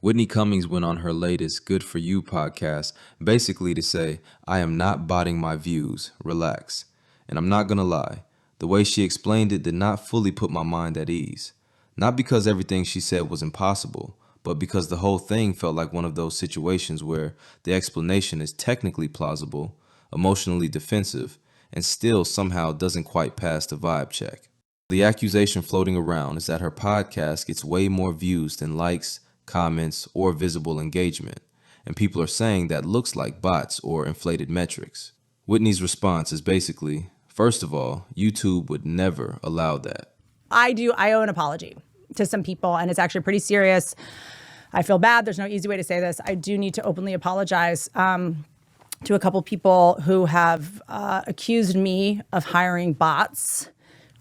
Whitney Cummings went on her latest Good For You podcast basically to say, I am not botting my views, relax. And I'm not gonna lie, the way she explained it did not fully put my mind at ease. Not because everything she said was impossible, but because the whole thing felt like one of those situations where the explanation is technically plausible, emotionally defensive, and still somehow doesn't quite pass the vibe check. The accusation floating around is that her podcast gets way more views than likes, comments, or visible engagement, and people are saying that looks like bots or inflated metrics. Whitney's response is basically, first of all, YouTube would never allow that. I owe an apology to some people, and it's actually pretty serious. I feel bad. There's no easy way to say this. I do need to openly apologize to a couple people who have accused me of hiring bots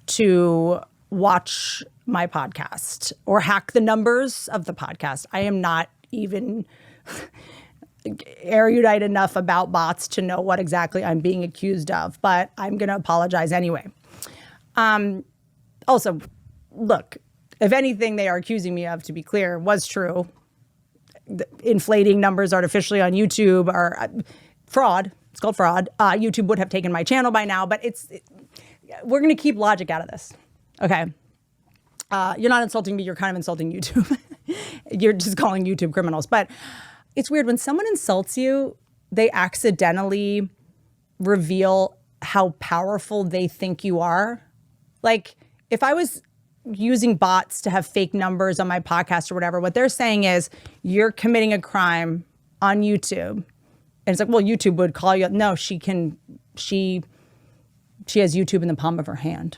to watch my podcast or hack the numbers of the podcast. I am not even erudite enough about bots to know what exactly I'm being accused of, but I'm going to apologize anyway. Also, look, if anything they are accusing me of, to be clear, was true, inflating numbers artificially on YouTube are fraud. It's called fraud. YouTube would have taken my channel by now, but we're going to keep logic out of this. Okay. You're not insulting me. You're kind of insulting YouTube. You're just calling YouTube criminals. But it's weird when someone insults you, they accidentally reveal how powerful they think you are. Like if I was using bots to have fake numbers on my podcast or whatever, what they're saying is you're committing a crime on YouTube. And it's like, well, YouTube would call you. No, she has YouTube in the palm of her hand.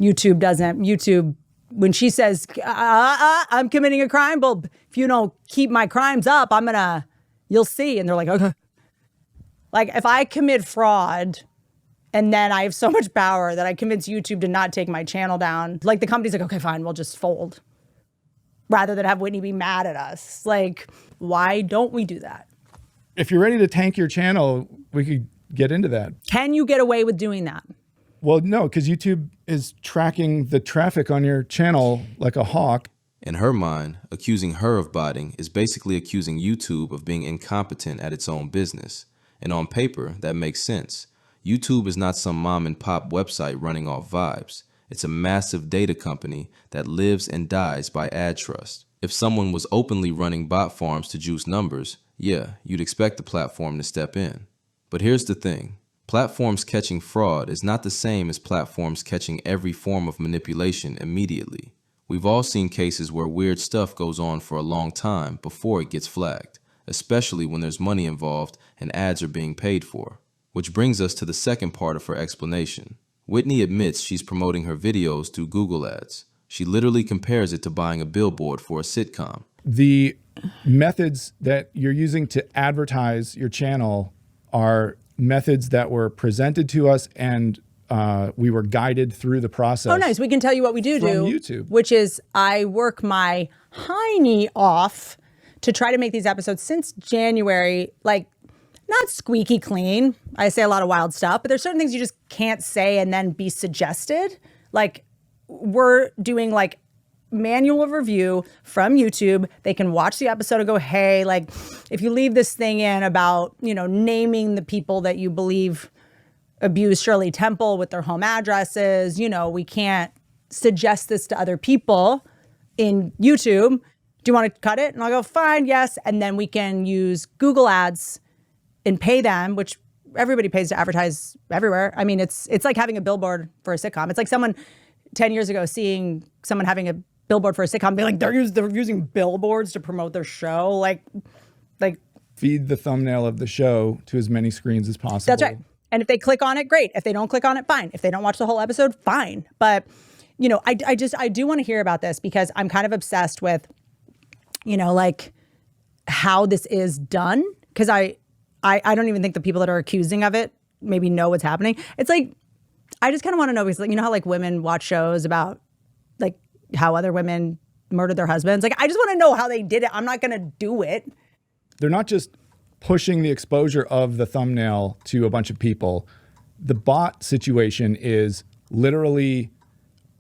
YouTube doesn't. YouTube, when she says, I'm committing a crime, well, if you don't keep my crimes up, you'll see. And they're like, okay. Like if I commit fraud and then I have so much power that I convince YouTube to not take my channel down, like the company's like, okay, fine, we'll just fold. Rather than have Whitney be mad at us. Like, why don't we do that? If you're ready to tank your channel, we could get into that. Can you get away with doing that? Well, no, because YouTube is tracking the traffic on your channel like a hawk. In her mind, accusing her of botting is basically accusing YouTube of being incompetent at its own business. And on paper, that makes sense. YouTube is not some mom and pop website running off vibes. It's a massive data company that lives and dies by ad trust. If someone was openly running bot farms to juice numbers, yeah, you'd expect the platform to step in. But here's the thing. Platforms catching fraud is not the same as platforms catching every form of manipulation immediately. We've all seen cases where weird stuff goes on for a long time before it gets flagged, especially when there's money involved and ads are being paid for. Which brings us to the second part of her explanation. Whitney admits she's promoting her videos through Google Ads. She literally compares it to buying a billboard for a sitcom. The methods that you're using to advertise your channel are methods that were presented to us and we were guided through the process. Oh, nice. We can tell you what we do from YouTube. Which is I work my hiney off to try to make these episodes since January, like not squeaky clean. I say a lot of wild stuff, but there's certain things you just can't say and then be suggested. Like we're doing like manual review from YouTube. They can watch the episode and go, hey, like if you leave this thing in about, naming the people that you believe abused Shirley Temple with their home addresses, we can't suggest this to other people in YouTube. Do you want to cut it? And I'll go, fine, yes. And then we can use Google Ads and pay them, which everybody pays to advertise everywhere. I mean, it's like having a billboard for a sitcom. It's like someone 10 years ago seeing someone having a billboard for a sitcom, be like, they're using billboards to promote their show. Like feed the thumbnail of the show to as many screens as possible. That's right. And if they click on it, great. If they don't click on it, fine. If they don't watch the whole episode, fine. But, I do want to hear about this because I'm kind of obsessed with, like how this is done. Because I don't even think the people that are accusing of it maybe know what's happening. It's like, I just kind of want to know because, how like women watch shows about like how other women murdered their husbands. Like, I just want to know how they did it. I'm not going to do it. They're not just pushing the exposure of the thumbnail to a bunch of people. The bot situation is literally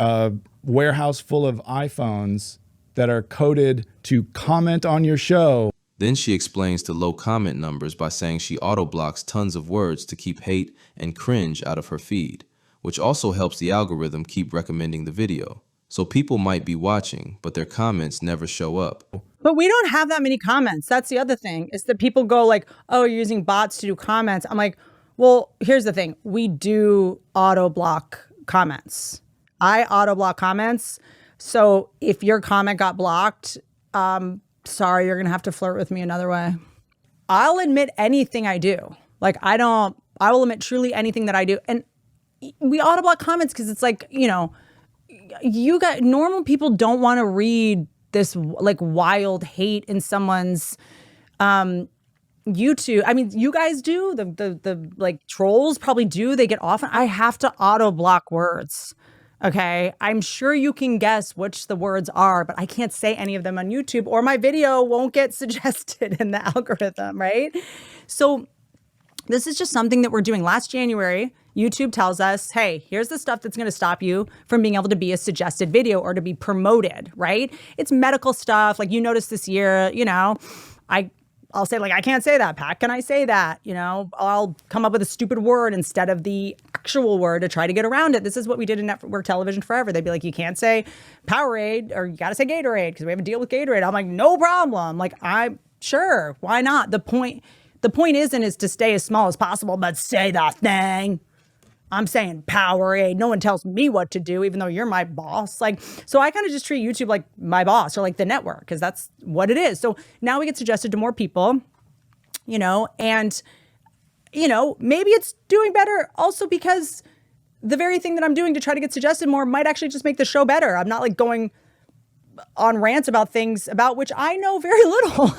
a warehouse full of iPhones that are coded to comment on your show. Then she explains the low comment numbers by saying she auto-blocks tons of words to keep hate and cringe out of her feed, which also helps the algorithm keep recommending the video. So people might be watching, but their comments never show up. But we don't have that many comments. That's the other thing, is that people go like, oh, you're using bots to do comments. I'm like, well, here's the thing. We do auto block comments. I auto block comments. So if your comment got blocked, sorry, you're going to have to flirt with me another way. I'll admit anything I do. Like, I will admit truly anything that I do. And we auto block comments because it's like, normal people don't want to read this like wild hate in someone's YouTube. I mean, you guys do, the like trolls probably do. They get often. I have to auto block words. Okay. I'm sure you can guess which the words are, but I can't say any of them on YouTube or my video won't get suggested in the algorithm. Right. So this is just something that we're doing. Last January, YouTube tells us, hey, here's the stuff that's going to stop you from being able to be a suggested video or to be promoted, right? It's medical stuff. Like you noticed this year, I'll say like, I can't say that. Pat, can I say that? I'll come up with a stupid word instead of the actual word to try to get around it. This is what we did in network television forever. They'd be like, you can't say Powerade or you got to say Gatorade because we have a deal with Gatorade. I'm like, no problem. Like, I'm sure. Why not? The point is to stay as small as possible, but say that thing. I'm saying Powerade. No one tells me what to do, even though you're my boss. Like, so I kind of just treat YouTube like my boss or like the network because that's what it is. So now we get suggested to more people, and, maybe it's doing better also because the very thing that I'm doing to try to get suggested more might actually just make the show better. I'm not like going on rants about things about which I know very little.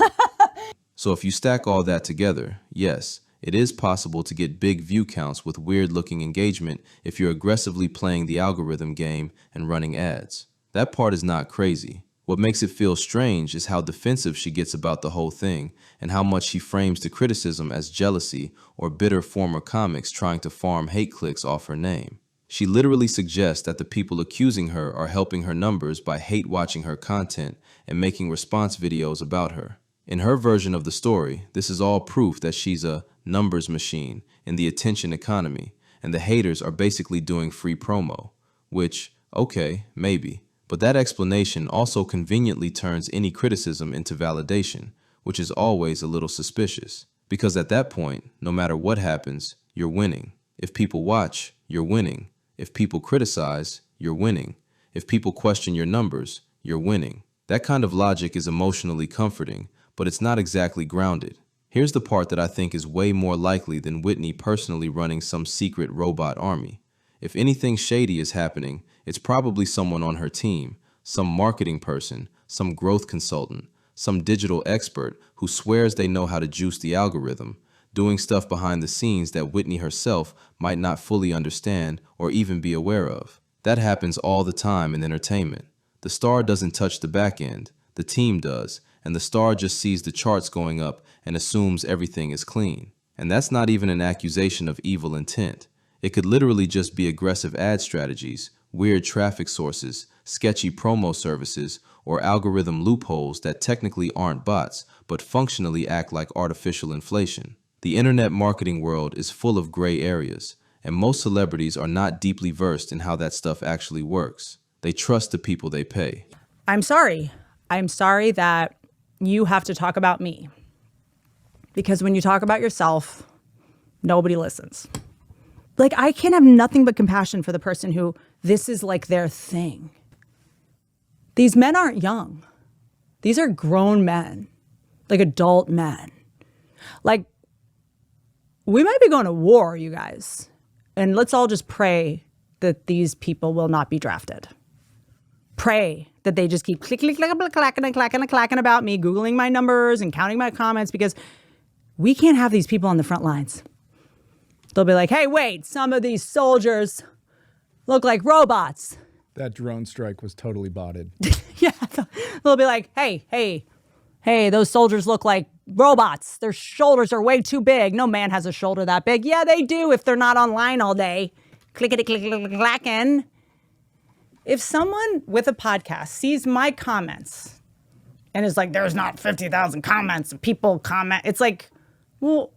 So if you stack all that together, yes, it is possible to get big view counts with weird-looking engagement if you're aggressively playing the algorithm game and running ads. That part is not crazy. What makes it feel strange is how defensive she gets about the whole thing and how much she frames the criticism as jealousy or bitter former comics trying to farm hate clicks off her name. She literally suggests that the people accusing her are helping her numbers by hate-watching her content and making response videos about her. In her version of the story, this is all proof that she's a numbers machine in the attention economy, and the haters are basically doing free promo, which, okay, maybe. But that explanation also conveniently turns any criticism into validation, which is always a little suspicious. Because at that point, no matter what happens, you're winning. If people watch, you're winning. If people criticize, you're winning. If people question your numbers, you're winning. That kind of logic is emotionally comforting, but it's not exactly grounded. Here's the part that I think is way more likely than Whitney personally running some secret robot army. If anything shady is happening, it's probably someone on her team, some marketing person, some growth consultant, some digital expert who swears they know how to juice the algorithm, doing stuff behind the scenes that Whitney herself might not fully understand or even be aware of. That happens all the time in entertainment. The star doesn't touch the back end, the team does, and the star just sees the charts going up and assumes everything is clean. And that's not even an accusation of evil intent. It could literally just be aggressive ad strategies, weird traffic sources, sketchy promo services, or algorithm loopholes that technically aren't bots, but functionally act like artificial inflation. The internet marketing world is full of gray areas, and most celebrities are not deeply versed in how that stuff actually works. They trust the people they pay. I'm sorry. I'm sorry that you have to talk about me. Because when you talk about yourself, nobody listens. Like, I can have nothing but compassion for the person who this is like their thing. These men aren't young. These are grown men, like adult men. Like, we might be going to war, you guys. And let's all just pray that these people will not be drafted. Pray that they just keep clacking about me, Googling my numbers and counting my comments, because we can't have these people on the front lines. They'll be like, hey, wait, some of these soldiers look like robots. That drone strike was totally botted. Yeah. They'll be like, hey, those soldiers look like robots. Their shoulders are way too big. No man has a shoulder that big. Yeah, they do if they're not online all day. Clickety-clacking. If someone with a podcast sees my comments and is like, there's not 50,000 comments and people comment, it's like, well,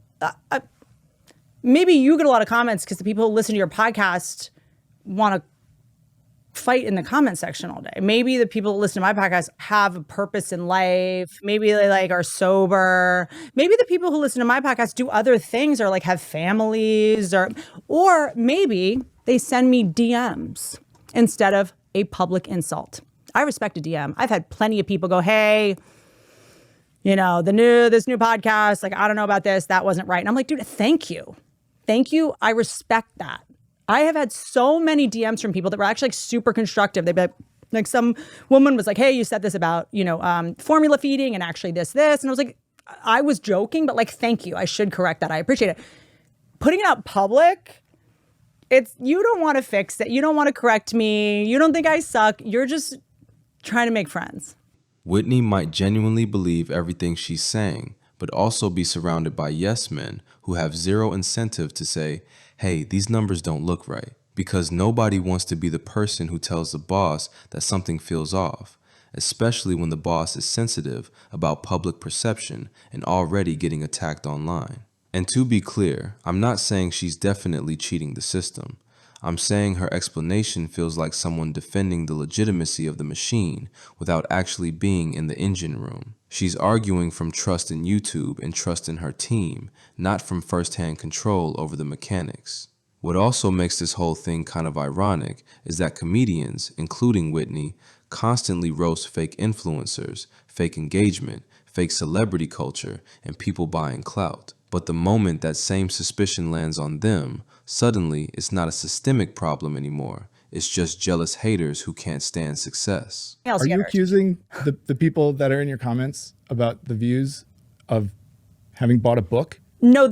maybe you get a lot of comments because the people who listen to your podcast want to fight in the comment section all day. Maybe the people that listen to my podcast have a purpose in life. Maybe they like are sober. Maybe the people who listen to my podcast do other things or like have families or maybe they send me DMs instead of a public insult. I respect a DM. I've had plenty of people go, hey, this new podcast, like, I don't know about this. That wasn't right. And I'm like, dude, thank you. Thank you. I respect that. I have had so many DMs from people that were actually like super constructive. They'd be like some woman was like, hey, you said this about, formula feeding and actually this. And I was like, I was joking, but like, thank you. I should correct that. I appreciate it. Putting it out public, you don't want to fix it. You don't want to correct me. You don't think I suck. You're just trying to make friends. Whitney might genuinely believe everything she's saying, but also be surrounded by yes men who have zero incentive to say, hey, these numbers don't look right, because nobody wants to be the person who tells the boss that something feels off, especially when the boss is sensitive about public perception and already getting attacked online. And to be clear, I'm not saying she's definitely cheating the system. I'm saying her explanation feels like someone defending the legitimacy of the machine without actually being in the engine room. She's arguing from trust in YouTube and trust in her team, not from first-hand control over the mechanics. What also makes this whole thing kind of ironic is that comedians, including Whitney, constantly roast fake influencers, fake engagement, fake celebrity culture, and people buying clout. But the moment that same suspicion lands on them, suddenly it's not a systemic problem anymore. It's just jealous haters who can't stand success. Are you accusing the people that are in your comments about the views of having bought a book? No,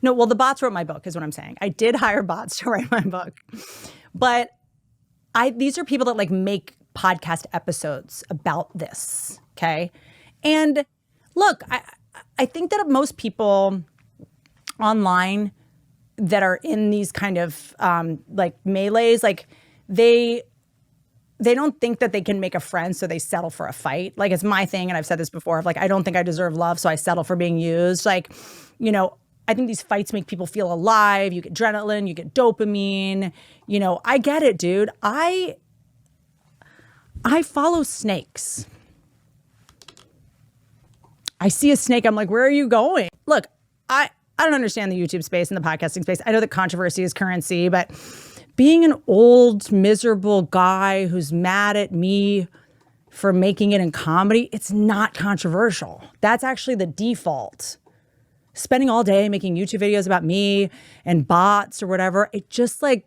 no. Well, the bots wrote my book is what I'm saying. I did hire bots to write my book, but these are people that like make podcast episodes about this. Okay. And look, I think that most people online that are in these kind of like melees, like they don't think that they can make a friend, so they settle for a fight. Like, it's my thing, and I've said this before, of like, I don't think I deserve love, so I settle for being used. Like, I think these fights make people feel alive. You get adrenaline, you get dopamine. I get it, dude. I follow snakes. I see a snake, I'm like, where are you going? Look, I don't understand the YouTube space and the podcasting space. I know that controversy is currency, but being an old, miserable guy who's mad at me for making it in comedy, it's not controversial. That's actually the default. Spending all day making YouTube videos about me and bots or whatever, it just like,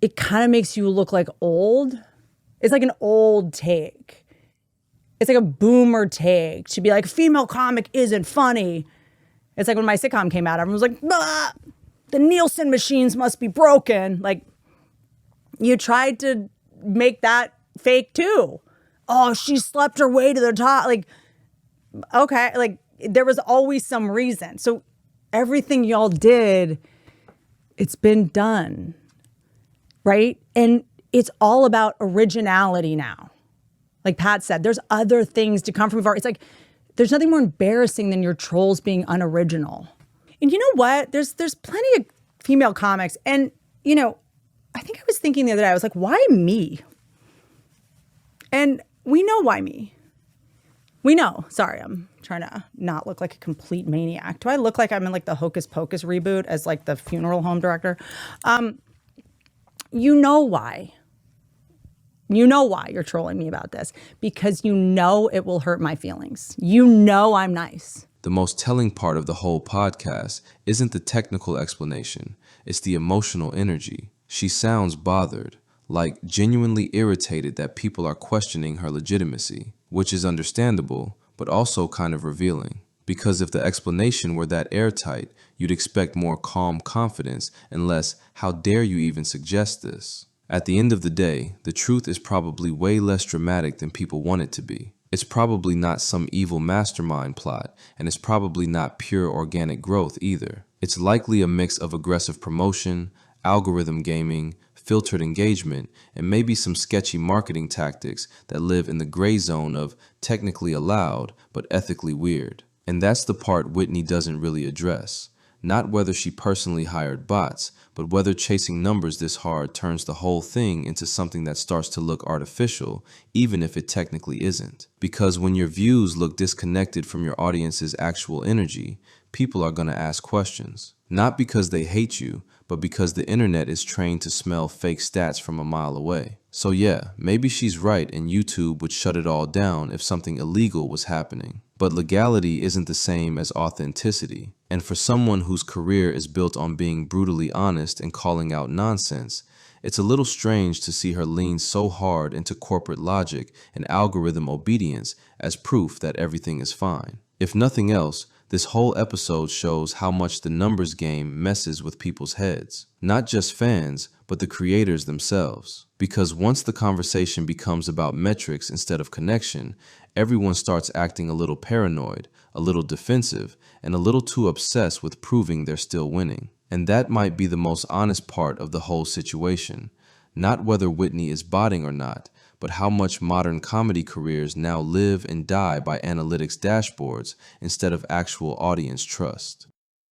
it kind of makes you look like old. It's like an old take. It's like a boomer take to be like, female comic isn't funny. It's like when my sitcom came out, everyone was like, bah, the Nielsen machines must be broken. Like, you tried to make that fake too. Oh, she slept her way to the top. Like, okay, like there was always some reason. So everything y'all did, it's been done, right? And it's all about originality now. Like Pat said, there's other things to come from before. It's like, there's nothing more embarrassing than your trolls being unoriginal. And you know what? There's plenty of female comics. And, I think I was thinking the other day, I was like, why me? And we know why me. We know. Sorry, I'm trying to not look like a complete maniac. Do I look like I'm in like the Hocus Pocus reboot as like the funeral home director? You know why. You know why you're trolling me about this, because you know it will hurt my feelings. You know I'm nice. The most telling part of the whole podcast isn't the technical explanation, it's the emotional energy. She sounds bothered, like genuinely irritated that people are questioning her legitimacy, which is understandable, but also kind of revealing. Because if the explanation were that airtight, you'd expect more calm confidence and less, how dare you even suggest this? At the end of the day, the truth is probably way less dramatic than people want it to be. It's probably not some evil mastermind plot, and it's probably not pure organic growth either. It's likely a mix of aggressive promotion, algorithm gaming, filtered engagement, and maybe some sketchy marketing tactics that live in the gray zone of technically allowed but ethically weird. And that's the part Whitney doesn't really address. Not whether she personally hired bots, but whether chasing numbers this hard turns the whole thing into something that starts to look artificial, even if it technically isn't. Because when your views look disconnected from your audience's actual energy, people are going to ask questions. Not because they hate you, but because the internet is trained to smell fake stats from a mile away. So yeah, maybe she's right and YouTube would shut it all down if something illegal was happening. But legality isn't the same as authenticity. And for someone whose career is built on being brutally honest and calling out nonsense, it's a little strange to see her lean so hard into corporate logic and algorithm obedience as proof that everything is fine. If nothing else, this whole episode shows how much the numbers game messes with people's heads. Not just fans, but the creators themselves. Because once the conversation becomes about metrics instead of connection, everyone starts acting a little paranoid, a little defensive, and a little too obsessed with proving they're still winning. And that might be the most honest part of the whole situation. Not whether Whitney is botting or not, but how much modern comedy careers now live and die by analytics dashboards instead of actual audience trust.